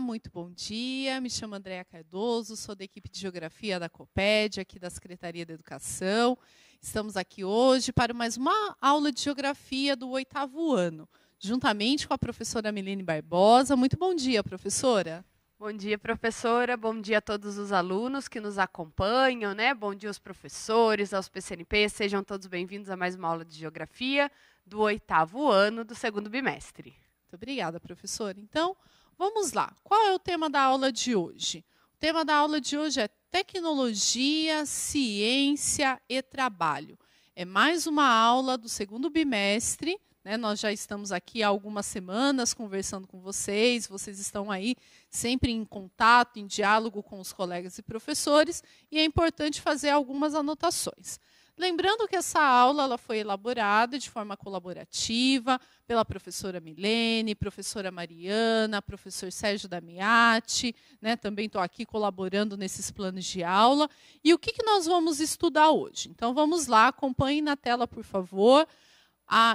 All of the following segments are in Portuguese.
muito bom dia. Me chamo Andréa Cardoso, sou da equipe de Geografia da Coped, aqui da Secretaria da Educação. Estamos aqui hoje para mais uma aula de Geografia do 8º ano, juntamente com a professora Milene Barbosa. Muito bom dia, professora. Bom dia, professora. Bom dia a todos os alunos que nos acompanham, né? Bom dia aos professores, aos PCNP. Sejam todos bem-vindos a mais uma aula de Geografia do 8º ano do 2º bimestre. Muito obrigada, professora. Então, vamos lá. Qual é o tema da aula de hoje? O tema da aula de hoje é Tecnologia, Ciência e Trabalho. É mais uma aula do 2º bimestre, né? Nós já estamos aqui há algumas semanas conversando com vocês, vocês estão aí sempre em contato, em diálogo com os colegas e professores, e é importante fazer algumas anotações. Lembrando que essa aula ela foi elaborada de forma colaborativa pela professora Milene, professora Mariana, professor Sérgio Damiati, né? Também estou aqui colaborando nesses planos de aula. E o que nós vamos estudar hoje? Então, vamos lá, acompanhem na tela, por favor,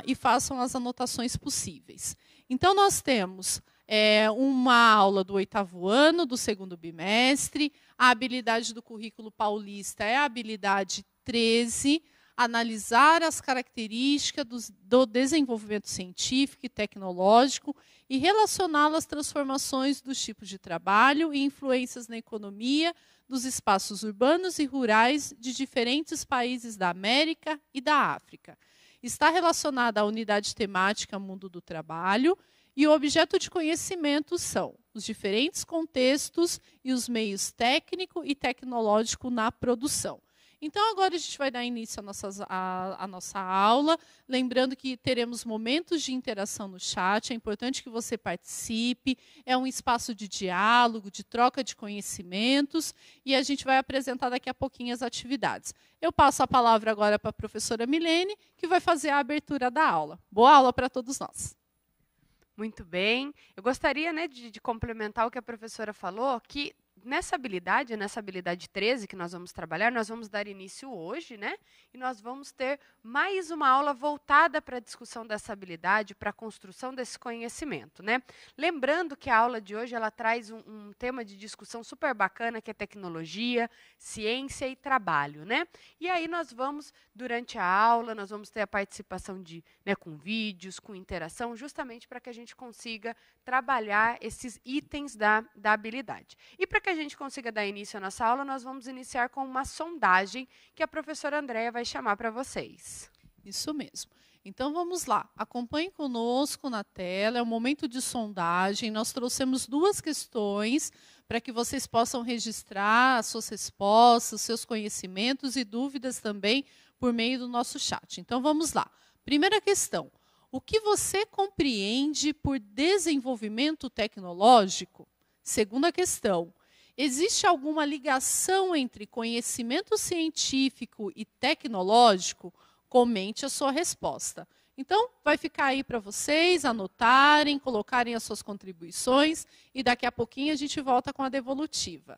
e façam as anotações possíveis. Então, nós temos uma aula do 8º ano, do 2º bimestre. A habilidade do currículo paulista é a habilidade 13, analisar as características do desenvolvimento científico e tecnológico e relacioná-las às transformações dos tipos de trabalho e influências na economia dos espaços urbanos e rurais de diferentes países da América e da África. Está relacionada à unidade temática Mundo do Trabalho e o objeto de conhecimento são os diferentes contextos e os meios técnico e tecnológico na produção. Então, agora a gente vai dar início à nossa aula, lembrando que teremos momentos de interação no chat, é importante que você participe, é um espaço de diálogo, de troca de conhecimentos, e a gente vai apresentar daqui a pouquinho as atividades. Eu passo a palavra agora para a professora Milene, que vai fazer a abertura da aula. Boa aula para todos nós. Muito bem. Eu gostaria, né, de complementar o que a professora falou, que nessa habilidade 13 que nós vamos trabalhar, nós vamos dar início hoje, né? E nós vamos ter mais uma aula voltada para a discussão dessa habilidade, para a construção desse conhecimento, né? Lembrando que a aula de hoje ela traz um tema de discussão super bacana, que é tecnologia, ciência e trabalho, né? E aí nós vamos, durante a aula, nós vamos ter a participação com vídeos, com interação, justamente para que a gente consiga trabalhar esses itens da habilidade. E para que a gente consiga dar início à nossa aula, nós vamos iniciar com uma sondagem que a professora Andréa vai chamar para vocês. Isso mesmo. Então, vamos lá. Acompanhe conosco na tela, é um momento de sondagem. Nós trouxemos 2 questões para que vocês possam registrar as suas respostas, seus conhecimentos e dúvidas também por meio do nosso chat. Então, vamos lá. Primeira questão. O que você compreende por desenvolvimento tecnológico? Segunda questão. Existe alguma ligação entre conhecimento científico e tecnológico? Comente a sua resposta. Então, vai ficar aí para vocês anotarem, colocarem as suas contribuições e daqui a pouquinho a gente volta com a devolutiva.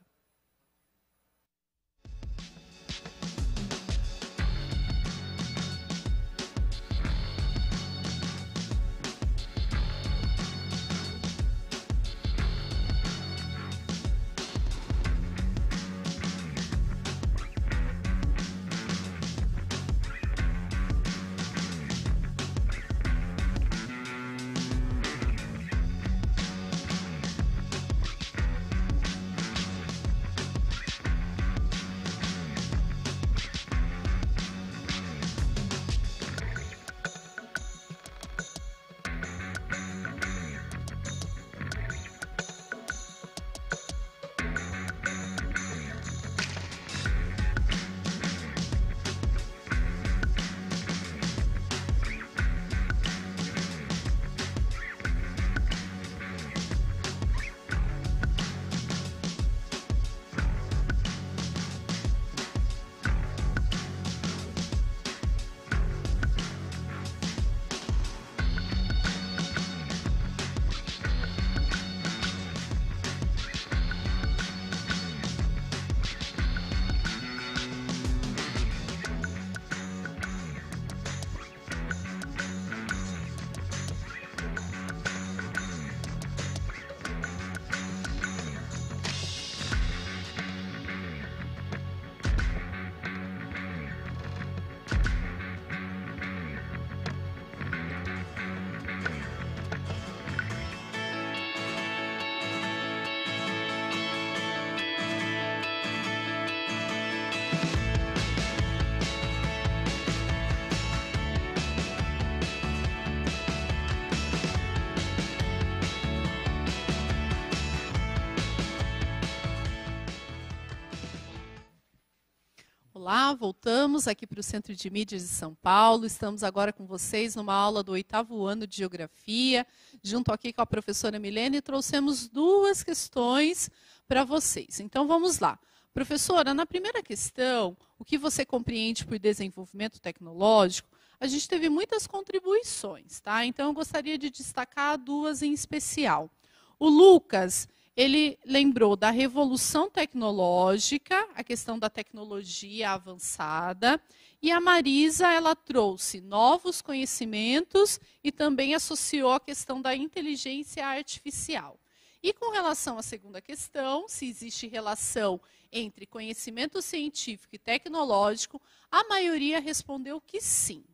Olá, voltamos aqui para o Centro de Mídias de São Paulo. Estamos agora com vocês numa aula do 8º ano de Geografia, junto aqui com a professora Milene, e trouxemos 2 questões para vocês. Então, vamos lá. Professora, na primeira questão, o que você compreende por desenvolvimento tecnológico? A gente teve muitas contribuições, tá? Então, eu gostaria de destacar 2 em especial. O Lucas, ele lembrou da revolução tecnológica, a questão da tecnologia avançada, e a Marisa, ela trouxe novos conhecimentos e também associou a questão da inteligência artificial. E com relação à segunda questão, se existe relação entre conhecimento científico e tecnológico, a maioria respondeu que sim.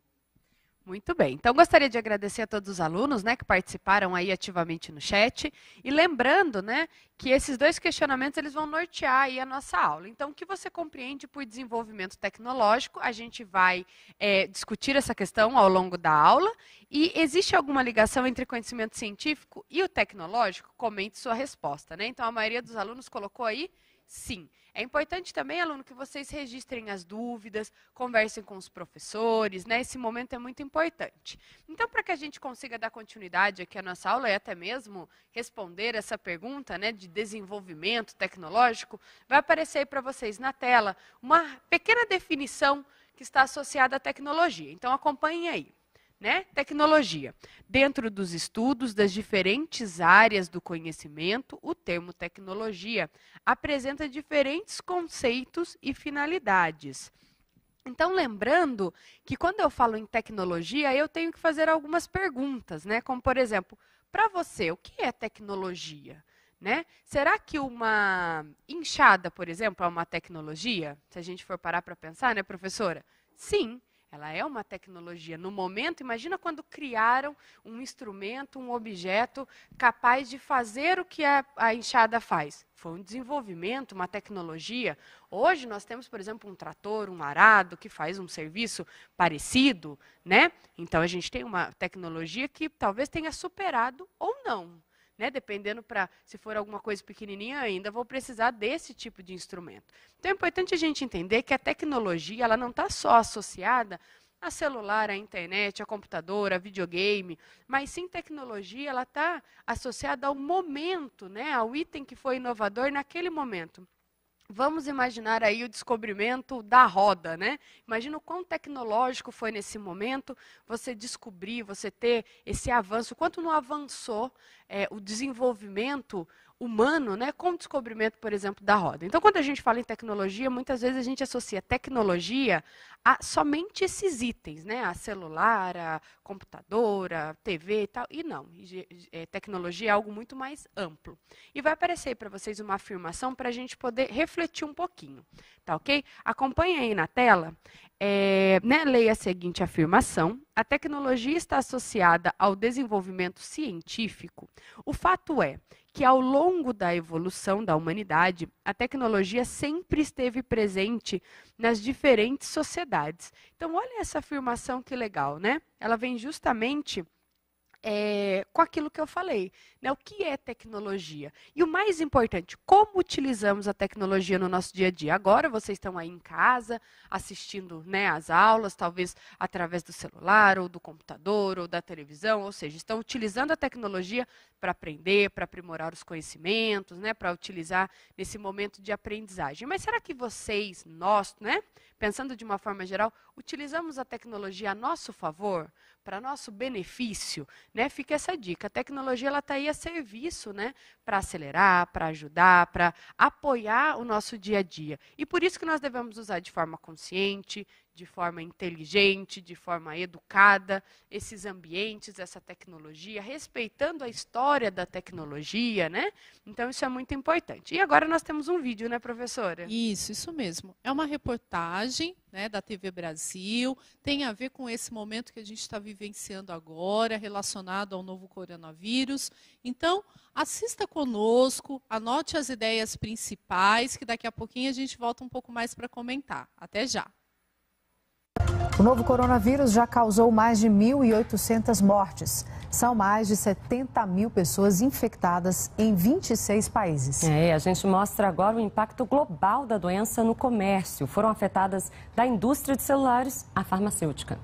Muito bem. Então, gostaria de agradecer a todos os alunos, né, que participaram aí ativamente no chat. E lembrando, né, que esses 2 questionamentos eles vão nortear aí a nossa aula. Então, o que você compreende por desenvolvimento tecnológico? A gente vai discutir essa questão ao longo da aula. E existe alguma ligação entre conhecimento científico e o tecnológico? Comente sua resposta, né? Então, a maioria dos alunos colocou aí sim. É importante também, aluno, que vocês registrem as dúvidas, conversem com os professores, né? Esse momento é muito importante. Então, para que a gente consiga dar continuidade aqui à nossa aula e até mesmo responder essa pergunta, né, de desenvolvimento tecnológico, vai aparecer aí para vocês na tela uma pequena definição que está associada à tecnologia. Então, acompanhem aí. Né? Tecnologia. Dentro dos estudos das diferentes áreas do conhecimento, o termo tecnologia apresenta diferentes conceitos e finalidades. Então, lembrando que quando eu falo em tecnologia, eu tenho que fazer algumas perguntas, né? Como, por exemplo, para você, o que é tecnologia? Né? Será que uma enxada, por exemplo, é uma tecnologia? Se a gente for parar para pensar, né, professora? Sim. Ela é uma tecnologia. No momento, imagina quando criaram um instrumento, um objeto capaz de fazer o que a enxada faz. Foi um desenvolvimento, uma tecnologia. Hoje nós temos, por exemplo, um trator, um arado, que faz um serviço parecido, né? Então, a gente tem uma tecnologia que talvez tenha superado ou não. Né, dependendo se for alguma coisa pequenininha ainda, vou precisar desse tipo de instrumento. Então, é importante a gente entender que a tecnologia ela não está só associada a celular, à internet, a computador, a videogame, mas sim tecnologia ela está associada ao momento, né, ao item que foi inovador naquele momento. Vamos imaginar aí o descobrimento da roda, né? Imagina o quão tecnológico foi nesse momento você descobrir, você ter esse avanço, o quanto não avançou o desenvolvimento humano, né, com o descobrimento, por exemplo, da roda. Então, quando a gente fala em tecnologia, muitas vezes a gente associa tecnologia a somente esses itens, né, a celular, a computador, a TV e tal, e não. Tecnologia é algo muito mais amplo. E vai aparecer para vocês uma afirmação para a gente poder refletir um pouquinho, tá ok? Acompanhe aí na tela, né, leia a seguinte afirmação. A tecnologia está associada ao desenvolvimento científico. O fato é que, ao longo da evolução da humanidade, a tecnologia sempre esteve presente nas diferentes sociedades. Então, olha essa afirmação que legal, né? Ela vem justamente com aquilo que eu falei, né? O que é tecnologia? E o mais importante, como utilizamos a tecnologia no nosso dia a dia? Agora vocês estão aí em casa, assistindo, né, às aulas, talvez através do celular, ou do computador, ou da televisão, ou seja, estão utilizando a tecnologia para aprender, para aprimorar os conhecimentos, né, para utilizar nesse momento de aprendizagem. Mas será que vocês, nós, né, pensando de uma forma geral, utilizamos a tecnologia a nosso favor, para nosso benefício? Né? Fica essa dica. A tecnologia está aí a serviço, né, para acelerar, para ajudar, para apoiar o nosso dia a dia. E por isso que nós devemos usar de forma consciente, de forma inteligente, de forma educada, esses ambientes, essa tecnologia, respeitando a história da tecnologia, né? Então, isso é muito importante. E agora nós temos um vídeo, né, professora? Isso mesmo. É uma reportagem, né, da TV Brasil, tem a ver com esse momento que a gente está vivenciando agora, relacionado ao novo coronavírus. Então, assista conosco, anote as ideias principais, que daqui a pouquinho a gente volta um pouco mais para comentar. Até já! O novo coronavírus já causou mais de 1.800 mortes. São mais de 70 mil pessoas infectadas em 26 países. A gente mostra agora o impacto global da doença no comércio. Foram afetadas da indústria de celulares à farmacêutica.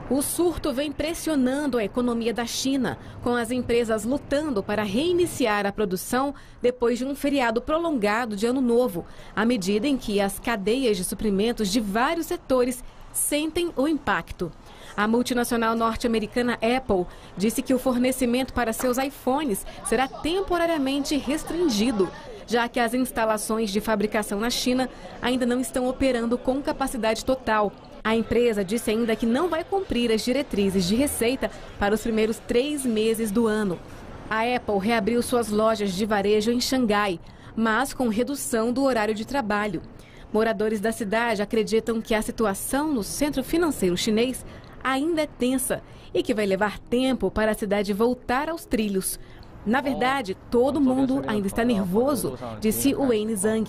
O surto vem pressionando a economia da China, com as empresas lutando para reiniciar a produção depois de um feriado prolongado de Ano Novo, à medida em que as cadeias de suprimentos de vários setores sentem o impacto. A multinacional norte-americana Apple disse que o fornecimento para seus iPhones será temporariamente restringido, já que as instalações de fabricação na China ainda não estão operando com capacidade total. A empresa disse ainda que não vai cumprir as diretrizes de receita para os primeiros 3 meses do ano. A Apple reabriu suas lojas de varejo em Xangai, mas com redução do horário de trabalho. Moradores da cidade acreditam que a situação no centro financeiro chinês ainda é tensa e que vai levar tempo para a cidade voltar aos trilhos. Na verdade, todo mundo ainda está nervoso, disse Wayne Zhang.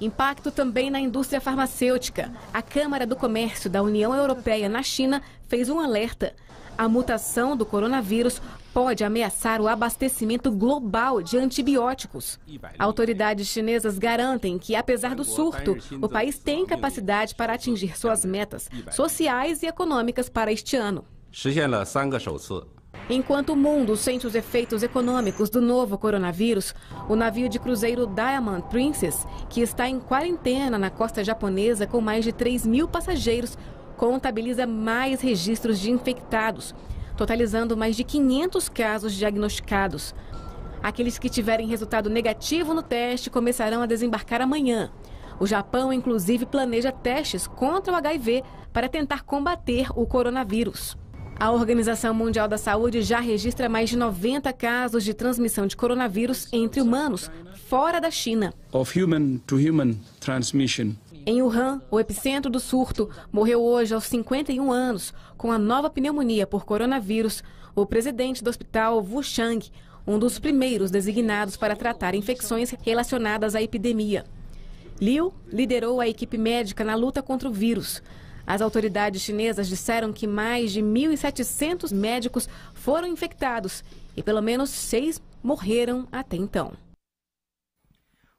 Impacto também na indústria farmacêutica. A Câmara do Comércio da União Europeia na China fez um alerta. A mutação do coronavírus pode ameaçar o abastecimento global de antibióticos. Autoridades chinesas garantem que, apesar do surto, o país tem capacidade para atingir suas metas sociais e econômicas para este ano. Enquanto o mundo sente os efeitos econômicos do novo coronavírus, o navio de cruzeiro Diamond Princess, que está em quarentena na costa japonesa com mais de 3.000 passageiros, contabiliza mais registros de infectados, totalizando mais de 500 casos diagnosticados. Aqueles que tiverem resultado negativo no teste começarão a desembarcar amanhã. O Japão, inclusive, planeja testes contra o HIV para tentar combater o coronavírus. A Organização Mundial da Saúde já registra mais de 90 casos de transmissão de coronavírus entre humanos, fora da China. Em Wuhan, o epicentro do surto, morreu hoje aos 51 anos, com a nova pneumonia por coronavírus, o presidente do hospital Wu Shang, um dos primeiros designados para tratar infecções relacionadas à epidemia. Liu liderou a equipe médica na luta contra o vírus. As autoridades chinesas disseram que mais de 1.700 médicos foram infectados e pelo menos 6 morreram até então.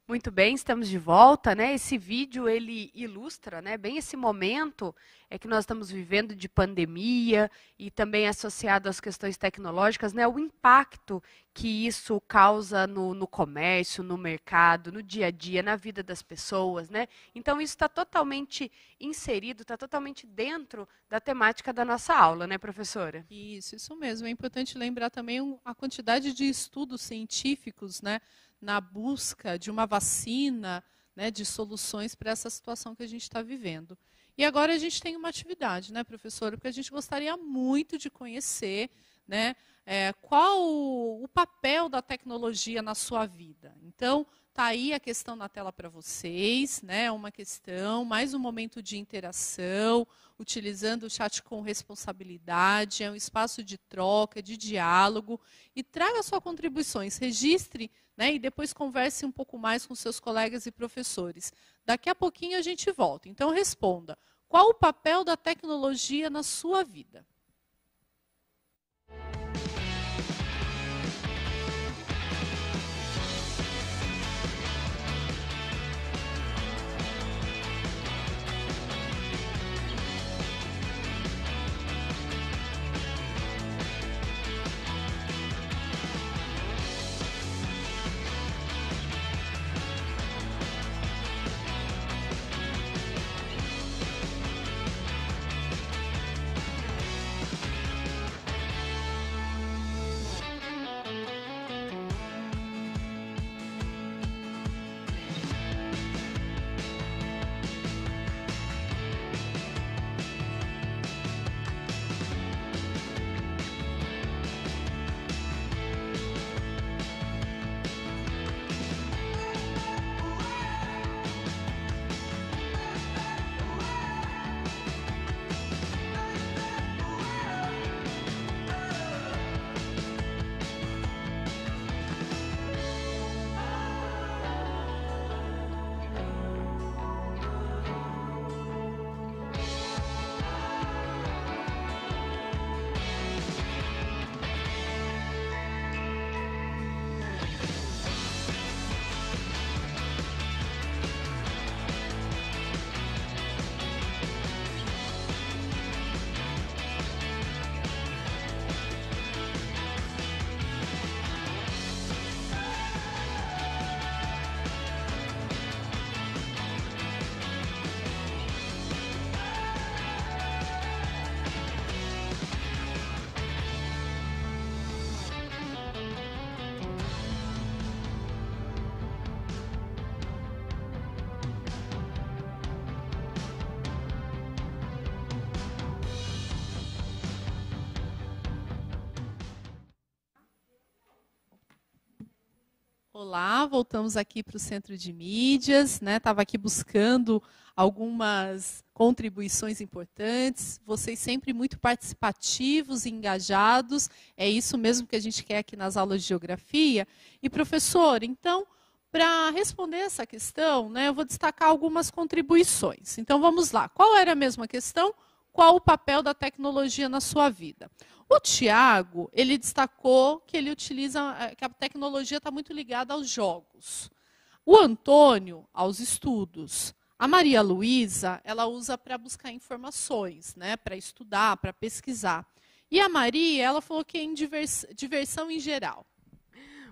Muito bem, estamos de volta, né? Esse vídeo, ele ilustra, né, bem esse momento que nós estamos vivendo de pandemia e também associado às questões tecnológicas, né, o impacto que isso causa no comércio, no mercado, no dia a dia, na vida das pessoas, né? Então, isso está totalmente inserido, está totalmente dentro da temática da nossa aula, né, professora? Isso mesmo. É importante lembrar também a quantidade de estudos científicos, né, na busca de uma vacina, né, de soluções para essa situação que a gente está vivendo. E agora a gente tem uma atividade, né, professora, porque a gente gostaria muito de conhecer, né, qual o papel da tecnologia na sua vida. Então, está aí a questão na tela para vocês, né, uma questão, mais um momento de interação, utilizando o chat com responsabilidade, é um espaço de troca, de diálogo, e traga suas contribuições, registre, né, e depois converse um pouco mais com seus colegas e professores. Daqui a pouquinho a gente volta. Então responda, qual o papel da tecnologia na sua vida? Olá, voltamos aqui para o Centro de Mídias, né? Estava aqui buscando algumas contribuições importantes, vocês sempre muito participativos e engajados, é isso mesmo que a gente quer aqui nas aulas de geografia. E professor, então, para responder essa questão, né, eu vou destacar algumas contribuições. Então vamos lá, qual era a mesma questão? Qual o papel da tecnologia na sua vida? O Tiago, ele destacou que ele utiliza, que a tecnologia está muito ligada aos jogos. O Antônio, aos estudos. A Maria Luísa, ela usa para buscar informações, né, para estudar, para pesquisar. E a Maria, ela falou que é em diversão em geral.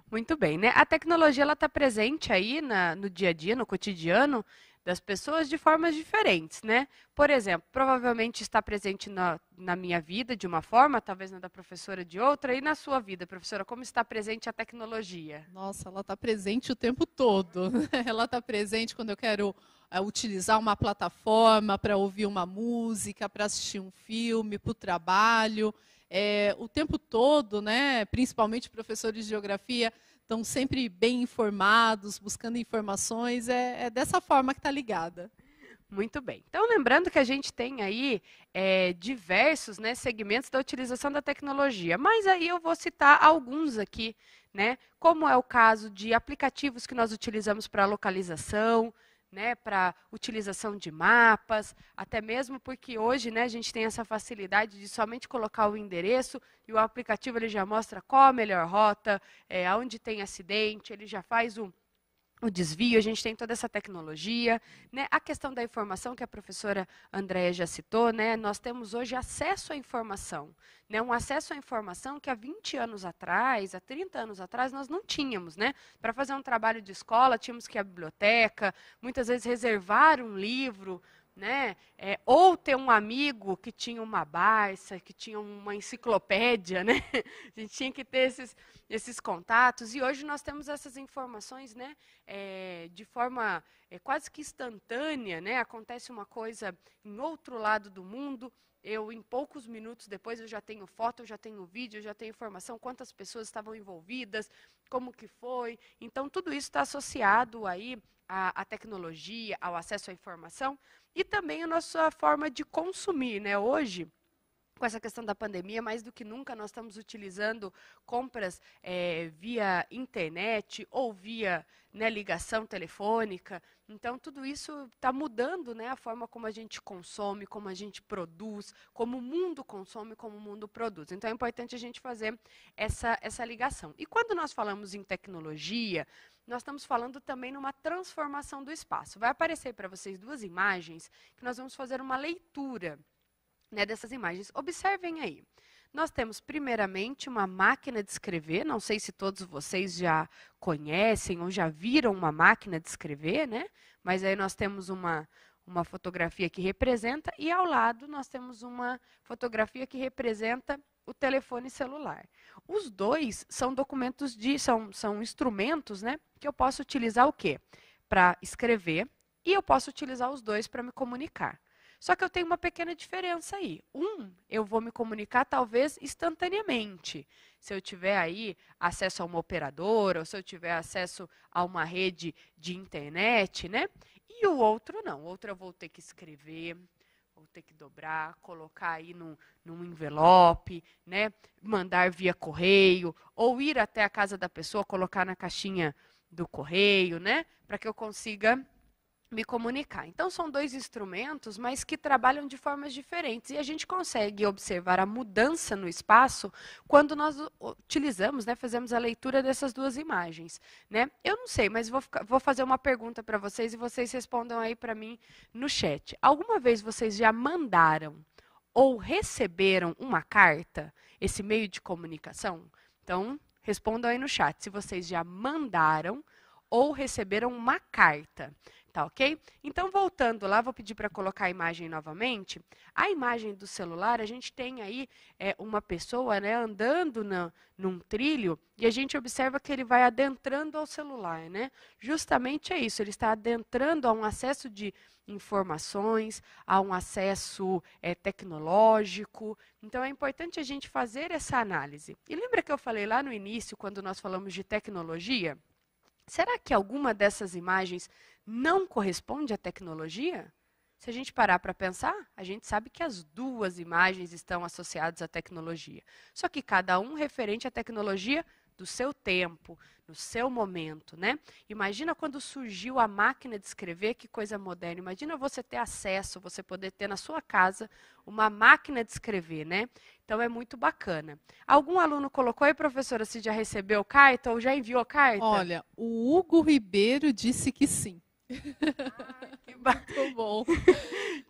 Muito bem, né? A tecnologia ela está presente aí no dia a dia, no cotidiano das pessoas de formas diferentes, né? Por exemplo, provavelmente está presente na minha vida de uma forma, talvez na da professora de outra, e na sua vida, professora, como está presente a tecnologia? Nossa, ela está presente o tempo todo. Ela está presente quando eu quero utilizar uma plataforma para ouvir uma música, para assistir um filme, para o trabalho. O tempo todo, né? Principalmente professores de geografia, estão sempre bem informados, buscando informações, é dessa forma que está ligada. Muito bem. Então, lembrando que a gente tem aí diversos, né, segmentos da utilização da tecnologia, mas aí eu vou citar alguns aqui, né, como é o caso de aplicativos que nós utilizamos para localização, né, para utilização de mapas, até mesmo porque hoje, né, a gente tem essa facilidade de somente colocar o endereço e o aplicativo ele já mostra qual a melhor rota, aonde tem acidente, ele já faz o desvio, a gente tem toda essa tecnologia, né? A questão da informação que a professora Andréia já citou, né? Nós temos hoje acesso à informação, né? Um acesso à informação que há 20 anos atrás, há 30 anos atrás, nós não tínhamos, né? Para fazer um trabalho de escola, tínhamos que ir à biblioteca, muitas vezes reservar um livro, né? Ou ter um amigo que tinha uma Barça, que tinha uma enciclopédia, né? A gente tinha que ter esses contatos, e hoje nós temos essas informações, né? De forma quase que instantânea, né? Acontece uma coisa em outro lado do mundo, em poucos minutos depois, eu já tenho foto, eu já tenho vídeo, eu já tenho informação, quantas pessoas estavam envolvidas, como que foi. Então, tudo isso está associado aí à tecnologia, ao acesso à informação, e também a nossa forma de consumir, né? Hoje, com essa questão da pandemia, mais do que nunca, nós estamos utilizando compras via internet ou via, né, ligação telefônica. Então, tudo isso está mudando, né, a forma como a gente consome, como a gente produz, como o mundo consome, como o mundo produz. Então, é importante a gente fazer essa ligação. E quando nós falamos em tecnologia, nós estamos falando também numa transformação do espaço. Vai aparecer para vocês duas imagens que nós vamos fazer uma leitura, né, dessas imagens. Observem aí. Nós temos, primeiramente, uma máquina de escrever. Não sei se todos vocês já conhecem ou já viram uma máquina de escrever, né? Mas aí nós temos uma fotografia que representa, e ao lado nós temos uma fotografia que representa o telefone celular. Os dois são documentos são instrumentos, né, que eu posso utilizar o quê? Para escrever, e eu posso utilizar os dois para me comunicar. Só que eu tenho uma pequena diferença aí. Eu vou me comunicar talvez instantaneamente. Se eu tiver aí acesso a uma operadora, ou se eu tiver acesso a uma rede de internet, né? E o outro não. O outro eu vou ter que escrever, vou ter que dobrar, colocar aí num envelope, né? Mandar via correio, ou ir até a casa da pessoa, colocar na caixinha do correio, né? Para que eu consiga me comunicar. Então, são dois instrumentos, mas que trabalham de formas diferentes. E a gente consegue observar a mudança no espaço quando nós utilizamos, né, fazemos a leitura dessas duas imagens, né? Eu não sei, mas vou fazer uma pergunta para vocês e vocês respondam aí para mim no chat. Alguma vez vocês já mandaram ou receberam uma carta, esse meio de comunicação? Então, respondam aí no chat se vocês já mandaram ou receberam uma carta. Tá, ok? Então, voltando lá, vou pedir para colocar a imagem novamente. A imagem do celular, a gente tem aí uma pessoa, né, andando num trilho, e a gente observa que ele vai adentrando ao celular, né? Justamente é isso, ele está adentrando a um acesso de informações, a um acesso tecnológico. Então, é importante a gente fazer essa análise. E lembra que eu falei lá no início, quando nós falamos de tecnologia? será que alguma dessas imagens não corresponde à tecnologia? Se a gente parar para pensar, a gente sabe que as duas imagens estão associadas à tecnologia. Só que cada um referente à tecnologia do seu tempo, no seu momento, né? Imagina quando surgiu a máquina de escrever, que coisa moderna. Imagina você ter acesso, você poder ter na sua casa uma máquina de escrever, né? Então é muito bacana. Algum aluno colocou aí, professora, se já recebeu carta ou já enviou carta? Olha, o Hugo Ribeiro disse que sim. Que muito bom.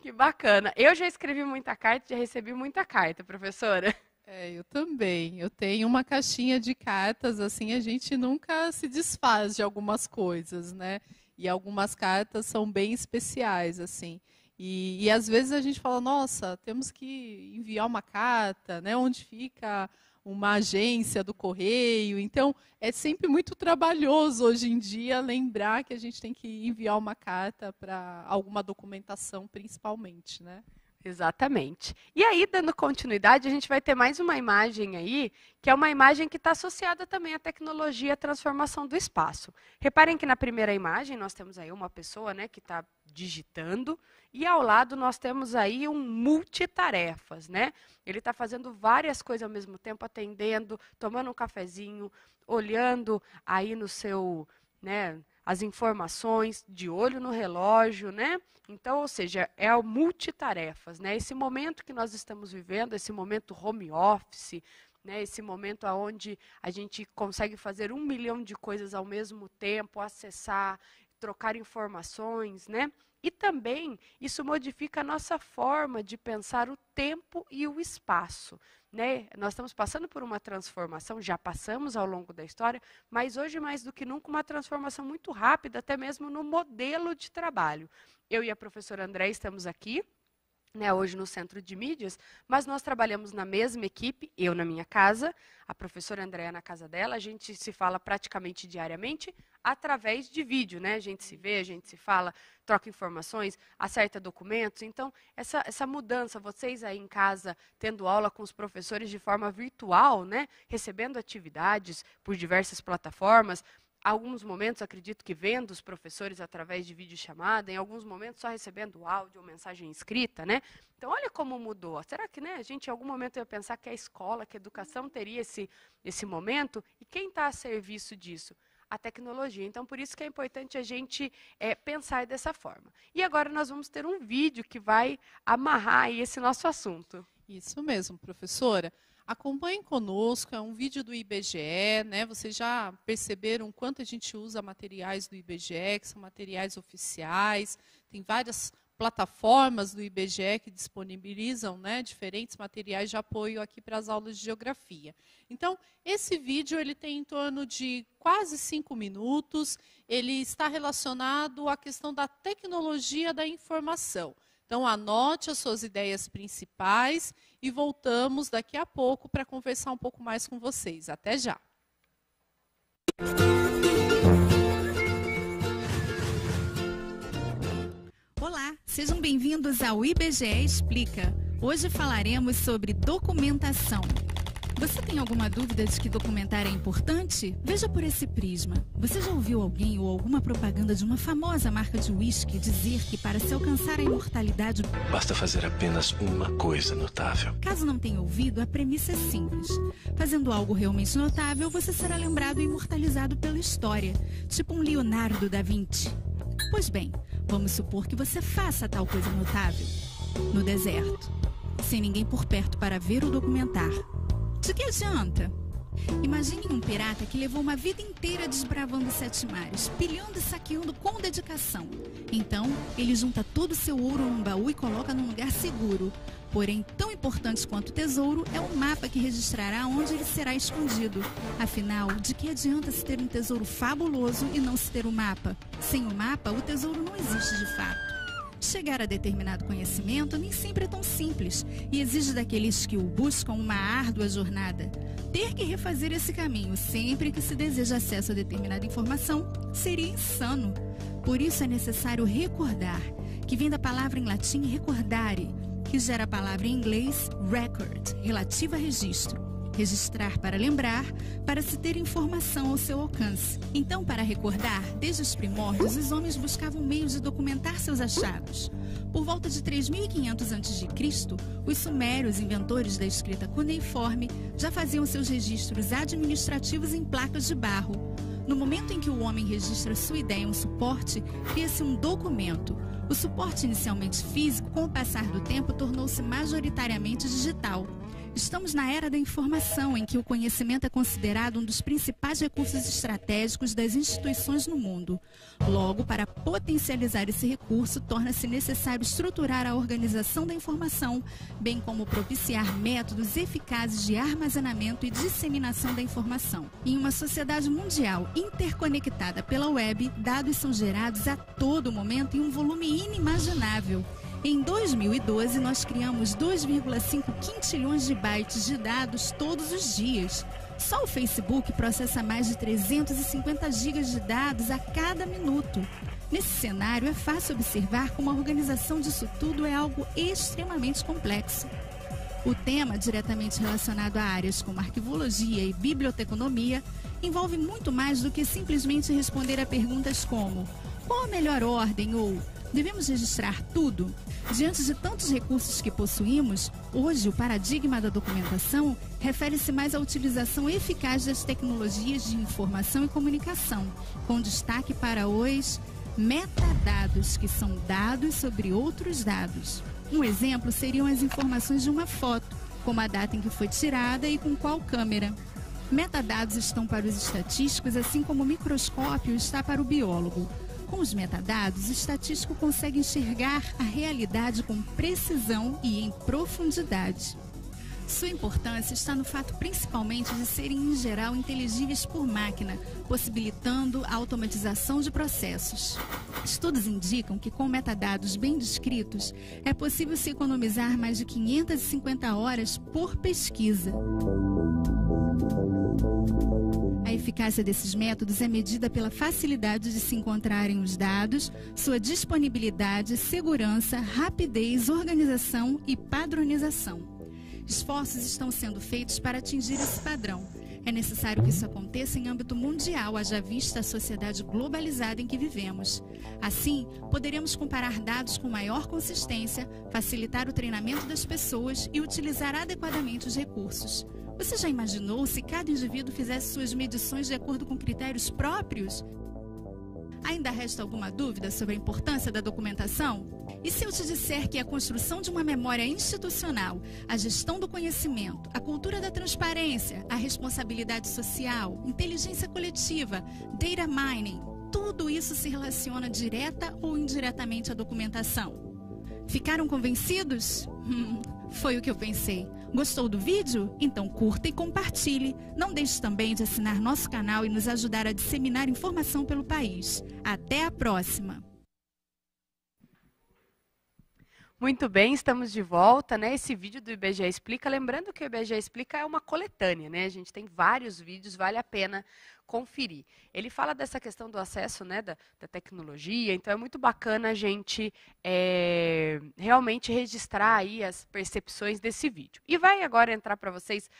Que bacana. Eu já escrevi muita carta, já recebi muita carta, professora. Eu também. Eu tenho uma caixinha de cartas, assim, a gente nunca se desfaz de algumas coisas, né? E algumas cartas são bem especiais, assim. E às vezes a gente fala, nossa, temos que enviar uma carta, né? Onde fica uma agência do correio. Então, é sempre muito trabalhoso hoje em dia lembrar que a gente tem que enviar uma carta para alguma documentação, principalmente, né? Exatamente. E aí, dando continuidade, a gente vai ter mais uma imagem aí, que é uma imagem que está associada também à tecnologia e à transformação do espaço. Reparem que na primeira imagem nós temos aí uma pessoa, né, que está digitando, e ao lado nós temos aí um multitarefas, né? Ele está fazendo várias coisas ao mesmo tempo, atendendo, tomando um cafezinho, olhando aí no seu, né, as informações, de olho no relógio, né? Então, ou seja, é o multitarefas, né? Esse momento que nós estamos vivendo, esse momento home office, né? Esse momento onde a gente consegue fazer 1 milhão de coisas ao mesmo tempo, acessar, trocar informações, né? E também isso modifica a nossa forma de pensar o tempo e o espaço, né? Nós estamos passando por uma transformação, já passamos ao longo da história, mas hoje mais do que nunca uma transformação muito rápida, até mesmo no modelo de trabalho. Eu e a professora André estamos aqui, né, hoje no Centro de Mídias, mas nós trabalhamos na mesma equipe, eu na minha casa, a professora Andréa na casa dela, a gente se fala praticamente diariamente através de vídeo, né? A gente se vê, a gente se fala, troca informações, acerta documentos. Então, essa mudança, vocês aí em casa tendo aula com os professores de forma virtual, né, recebendo atividades por diversas plataformas, alguns momentos, acredito que vendo os professores através de videochamada, em alguns momentos só recebendo áudio ou mensagem escrita, né? Então, olha como mudou. Será que, né, a gente em algum momento ia pensar que a escola, que a educação teria esse momento? E quem está a serviço disso? A tecnologia. Então, por isso que é importante a gente pensar dessa forma. E agora nós vamos ter um vídeo que vai amarrar aí esse nosso assunto. Isso mesmo, professora. Acompanhem conosco, é um vídeo do IBGE, né? Vocês já perceberam o quanto a gente usa materiais do IBGE, que são materiais oficiais, tem várias plataformas do IBGE que disponibilizam, né, diferentes materiais de apoio aqui para as aulas de geografia. Então, esse vídeo ele tem em torno de quase 5 minutos, ele está relacionado à questão da tecnologia da informação. Então, anote as suas ideias principais e voltamos daqui a pouco para conversar um pouco mais com vocês. Até já! Olá, sejam bem-vindos ao IBGE Explica. Hoje falaremos sobre documentação. Você tem alguma dúvida de que documentar é importante? Veja por esse prisma. Você já ouviu alguém ou alguma propaganda de uma famosa marca de uísque dizer que para se alcançar a imortalidade basta fazer apenas uma coisa notável? Caso não tenha ouvido, a premissa é simples. Fazendo algo realmente notável, você será lembrado e imortalizado pela história, tipo um Leonardo da Vinci. Pois bem, vamos supor que você faça tal coisa notável no deserto, sem ninguém por perto para ver ou documentar. De que adianta? Imagine um pirata que levou uma vida inteira desbravando 7 mares, pilhando e saqueando com dedicação. Então, ele junta todo o seu ouro num baú e coloca num lugar seguro. Porém, tão importante quanto o tesouro é o mapa que registrará onde ele será escondido. Afinal, de que adianta se ter um tesouro fabuloso e não se ter o mapa? Sem o mapa, o tesouro não existe de fato. Chegar a determinado conhecimento nem sempre é tão simples e exige daqueles que o buscam uma árdua jornada. Ter que refazer esse caminho sempre que se deseja acesso a determinada informação seria insano. Por isso é necessário recordar, que vem da palavra em latim recordare, que gera a palavra em inglês record, relativa a registro. Registrar para lembrar, para se ter informação ao seu alcance. Então, para recordar, desde os primórdios, os homens buscavam meios de documentar seus achados. Por volta de 3.500 a.C., os sumérios, inventores da escrita cuneiforme, já faziam seus registros administrativos em placas de barro. No momento em que o homem registra sua ideia em um suporte, cria-se um documento. O suporte inicialmente físico, com o passar do tempo, tornou-se majoritariamente digital. Estamos na era da informação, em que o conhecimento é considerado um dos principais recursos estratégicos das instituições no mundo. Logo, para potencializar esse recurso, torna-se necessário estruturar a organização da informação, bem como propiciar métodos eficazes de armazenamento e disseminação da informação. Em uma sociedade mundial interconectada pela web, dados são gerados a todo momento em um volume inimaginável. Em 2012, nós criamos 2,5 quintilhões de bytes de dados todos os dias. Só o Facebook processa mais de 350 gigas de dados a cada minuto. Nesse cenário, é fácil observar como a organização disso tudo é algo extremamente complexo. O tema, diretamente relacionado a áreas como arquivologia e biblioteconomia, envolve muito mais do que simplesmente responder a perguntas como: qual a melhor ordem ou devemos registrar tudo? Diante de tantos recursos que possuímos, hoje o paradigma da documentação refere-se mais à utilização eficaz das tecnologias de informação e comunicação, com destaque para os metadados, que são dados sobre outros dados. Um exemplo seriam as informações de uma foto, como a data em que foi tirada e com qual câmera. Metadados estão para os estatísticos, assim como o microscópio está para o biólogo. Com os metadados, o estatístico consegue enxergar a realidade com precisão e em profundidade. Sua importância está no fato principalmente de serem, em geral, inteligíveis por máquina, possibilitando a automatização de processos. Estudos indicam que, com metadados bem descritos, é possível se economizar mais de 550 horas por pesquisa. A eficácia desses métodos é medida pela facilidade de se encontrarem os dados, sua disponibilidade, segurança, rapidez, organização e padronização. Esforços estão sendo feitos para atingir esse padrão. É necessário que isso aconteça em âmbito mundial, haja vista a sociedade globalizada em que vivemos. Assim, poderemos comparar dados com maior consistência, facilitar o treinamento das pessoas e utilizar adequadamente os recursos. Você já imaginou se cada indivíduo fizesse suas medições de acordo com critérios próprios? Ainda resta alguma dúvida sobre a importância da documentação? E se eu te disser que a construção de uma memória institucional, a gestão do conhecimento, a cultura da transparência, a responsabilidade social, inteligência coletiva, data mining, tudo isso se relaciona direta ou indiretamente à documentação? Ficaram convencidos? Foi o que eu pensei. Gostou do vídeo? Então curta e compartilhe. Não deixe também de assinar nosso canal e nos ajudar a disseminar informação pelo país. Até a próxima! Muito bem, estamos de volta, né? Esse vídeo do IBGE Explica, lembrando que o IBGE Explica é uma coletânea, né? A gente tem vários vídeos, vale a pena conferir. Ele fala dessa questão do acesso, né, da tecnologia, então é muito bacana a gente realmente registrar aí as percepções desse vídeo. E vai agora entrar para vocês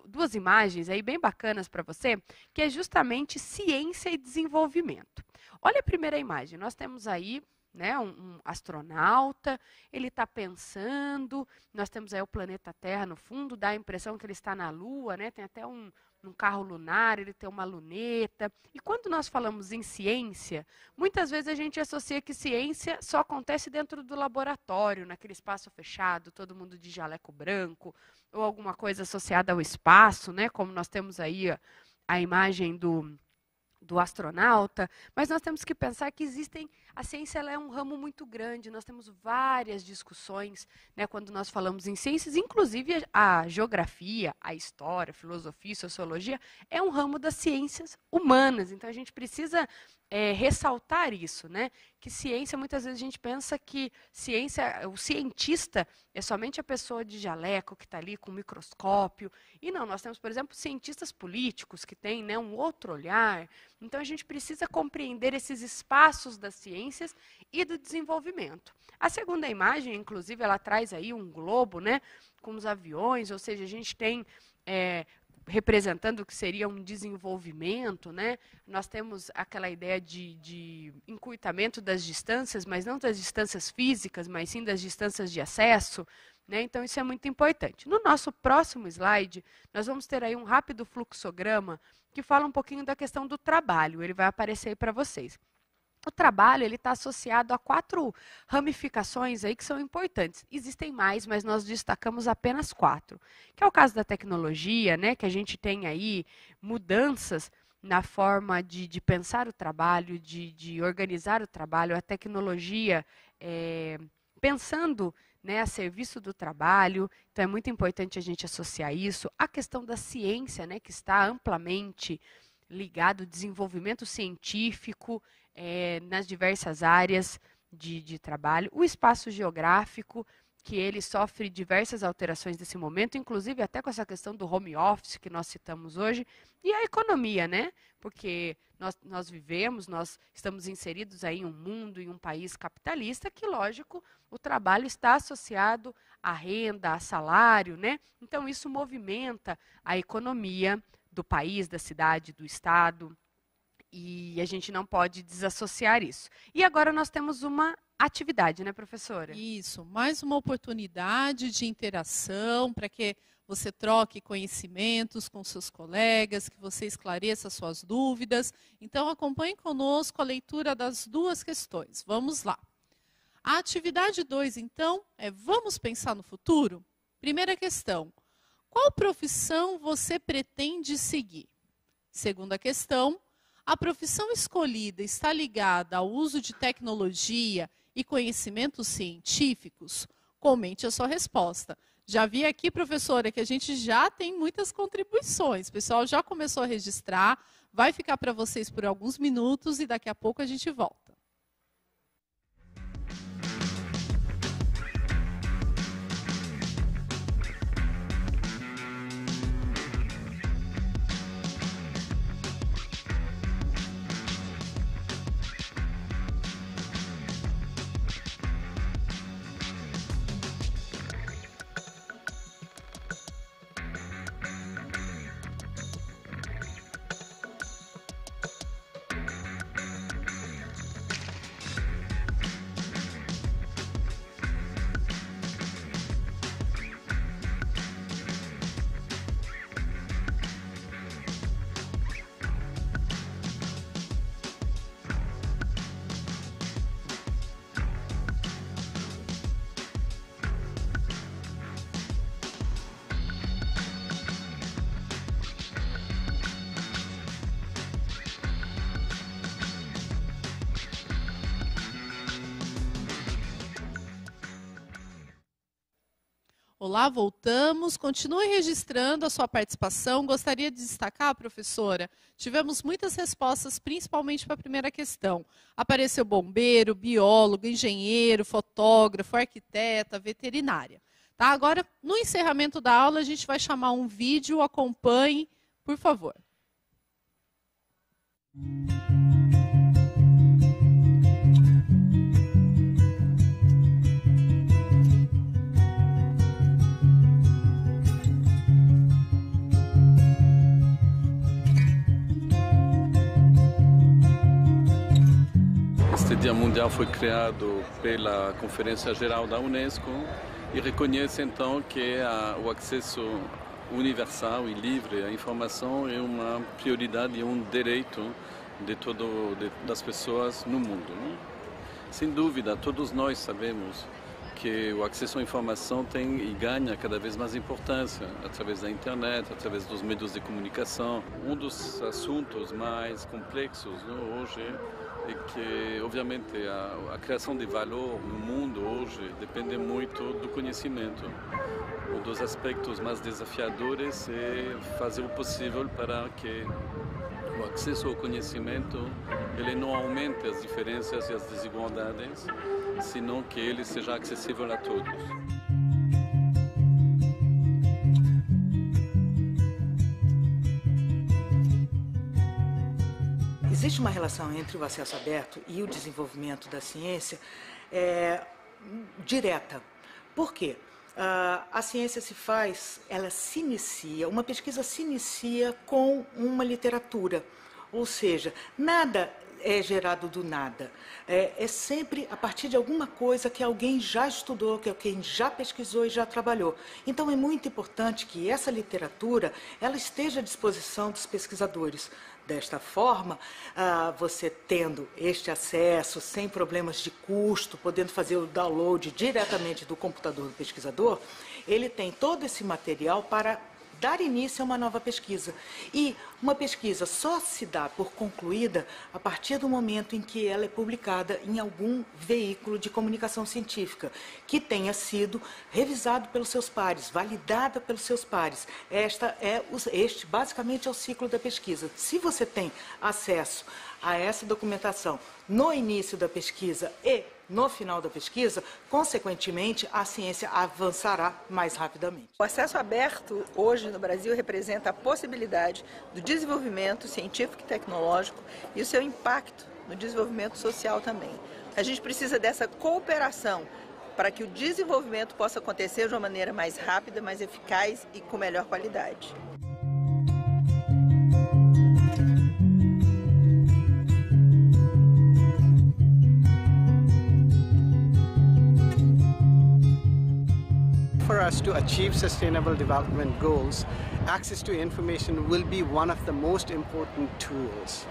duas imagens aí bem bacanas para você, que é justamente ciência e desenvolvimento. Olha a primeira imagem, nós temos aí, né, um astronauta, ele está pensando, nós temos aí o planeta Terra no fundo, dá a impressão que ele está na Lua, né, tem até um carro lunar, ele tem uma luneta. E quando nós falamos em ciência, muitas vezes a gente associa que ciência só acontece dentro do laboratório, naquele espaço fechado, todo mundo de jaleco branco, ou alguma coisa associada ao espaço, né, como nós temos aí a imagem do astronauta, mas nós temos que pensar que a ciência ela é um ramo muito grande, nós temos várias discussões, né, quando nós falamos em ciências, inclusive a geografia, a história, a filosofia e sociologia, é um ramo das ciências humanas, então a gente precisa ressaltar isso, né, que ciência, muitas vezes a gente pensa que o cientista é somente a pessoa de jaleco que está ali com o microscópio, e não, nós temos, por exemplo, cientistas políticos que têm, né, um outro olhar, então a gente precisa compreender esses espaços das ciências e do desenvolvimento. A segunda imagem, inclusive, ela traz aí um globo, né, com os aviões, ou seja, a gente tem representando o que seria um desenvolvimento, né? Nós temos aquela ideia de encurtamento das distâncias, mas não das distâncias físicas, mas sim das distâncias de acesso, né? Então, isso é muito importante. No nosso próximo slide, nós vamos ter aí um rápido fluxograma que fala um pouquinho da questão do trabalho. Ele vai aparecer aí para vocês. O trabalho está associado a 4 ramificações aí que são importantes. Existem mais, mas nós destacamos apenas 4. Que é o caso da tecnologia, né, que a gente tem aí mudanças na forma de pensar o trabalho, de organizar o trabalho, a tecnologia pensando, né, a serviço do trabalho. Então é muito importante a gente associar isso. A questão da ciência, né, que está amplamente ligado ao desenvolvimento científico, nas diversas áreas de trabalho, o espaço geográfico, que ele sofre diversas alterações nesse momento, inclusive até com essa questão do home office que nós citamos hoje, e a economia, né? Porque nós vivemos, nós estamos inseridos aí em um mundo, em um país capitalista, que, lógico, o trabalho está associado à renda, a salário, né? Então, isso movimenta a economia do país, da cidade, do estado, e a gente não pode desassociar isso. E agora nós temos uma atividade, né, professora? Isso, mais uma oportunidade de interação para que você troque conhecimentos com seus colegas, que você esclareça suas dúvidas. Então, acompanhe conosco a leitura das 2 questões. Vamos lá. A atividade 2, então, é vamos pensar no futuro? Primeira questão, qual profissão você pretende seguir? Segunda questão, a profissão escolhida está ligada ao uso de tecnologia e conhecimentos científicos? Comente a sua resposta. Já vi aqui, professora, que a gente já tem muitas contribuições. O pessoal já começou a registrar, vai ficar para vocês por alguns minutos e daqui a pouco a gente volta. Olá, voltamos. Continue registrando a sua participação. Gostaria de destacar, professora, tivemos muitas respostas, principalmente para a primeira questão. Apareceu bombeiro, biólogo, engenheiro, fotógrafo, arquiteta, veterinária. Tá? Agora, no encerramento da aula, a gente vai chamar um vídeo. Acompanhe, por favor. Este Dia Mundial foi criado pela Conferência Geral da Unesco e reconhece então que o acesso universal e livre à informação é uma prioridade e um direito das pessoas no mundo. Né? Sem dúvida, todos nós sabemos que o acesso à informação tem e ganha cada vez mais importância através da internet, através dos meios de comunicação. Um dos assuntos mais complexos, né, hoje é que, obviamente, a criação de valor no mundo hoje depende muito do conhecimento. Um dos aspectos mais desafiadores é fazer o possível para que o acesso ao conhecimento ele não aumente as diferenças e as desigualdades, senão que ele seja acessível a todos. Existe uma relação entre o acesso aberto e o desenvolvimento da ciência direta. Por quê? A ciência se faz, ela se inicia, uma pesquisa se inicia com uma literatura, ou seja, nada é gerado do nada. É sempre a partir de alguma coisa que alguém já estudou, que alguém já pesquisou e já trabalhou. Então é muito importante que essa literatura ela esteja à disposição dos pesquisadores. Desta forma, você tendo este acesso sem problemas de custo, podendo fazer o download diretamente do computador do pesquisador, ele tem todo esse material para dar início a uma nova pesquisa. E uma pesquisa só se dá por concluída a partir do momento em que ela é publicada em algum veículo de comunicação científica, que tenha sido revisado pelos seus pares, validada pelos seus pares. Este basicamente é o ciclo da pesquisa. Se você tem acesso a essa documentação no início da pesquisa e no final da pesquisa, consequentemente, a ciência avançará mais rapidamente. O acesso aberto hoje no Brasil representa a possibilidade do desenvolvimento científico e tecnológico e o seu impacto no desenvolvimento social também. A gente precisa dessa cooperação para que o desenvolvimento possa acontecer de uma maneira mais rápida, mais eficaz e com melhor qualidade. For us to achieve sustainable development goals, access to information will be one of the most important tools.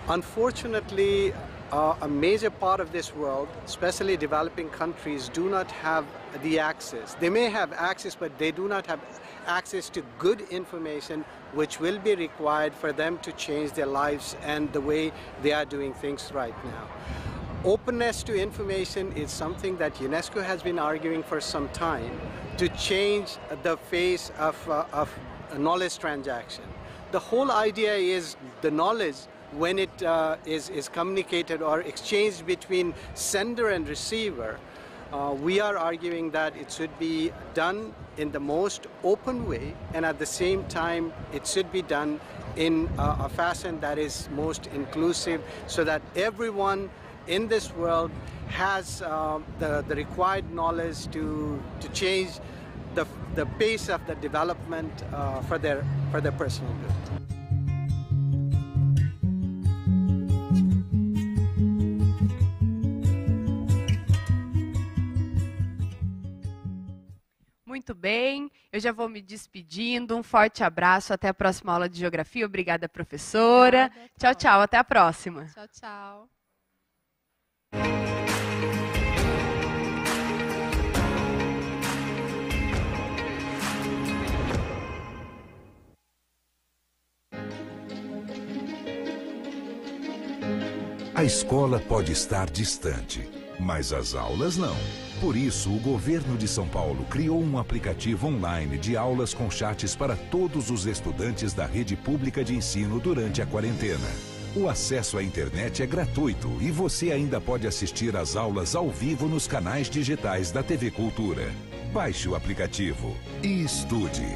Unfortunately, a major part of this world, especially developing countries, do not have the access. They may have access, but they do not have access to good information which will be required for them to change their lives and the way they are doing things right now. Openness to information is something that UNESCO has been arguing for some time to change the face of knowledge transaction. The whole idea is the knowledge, when it is communicated or exchanged between sender and receiver, we are arguing that it should be done in the most open way, and at the same time it should be done in a fashion that is most inclusive, so that everyone in this world has the required knowledge to change the pace of the development for their personal good. Muito bem, eu já vou me despedindo. Um forte abraço, até a próxima aula de Geografia. Obrigada, professora. Obrigada, tchau, tchau, até a próxima. Tchau, tchau. A escola pode estar distante, mas as aulas não. Por isso, o governo de São Paulo criou um aplicativo online de aulas com chats para todos os estudantes da rede pública de ensino durante a quarentena. O acesso à internet é gratuito e você ainda pode assistir às aulas ao vivo nos canais digitais da TV Cultura. Baixe o aplicativo e estude.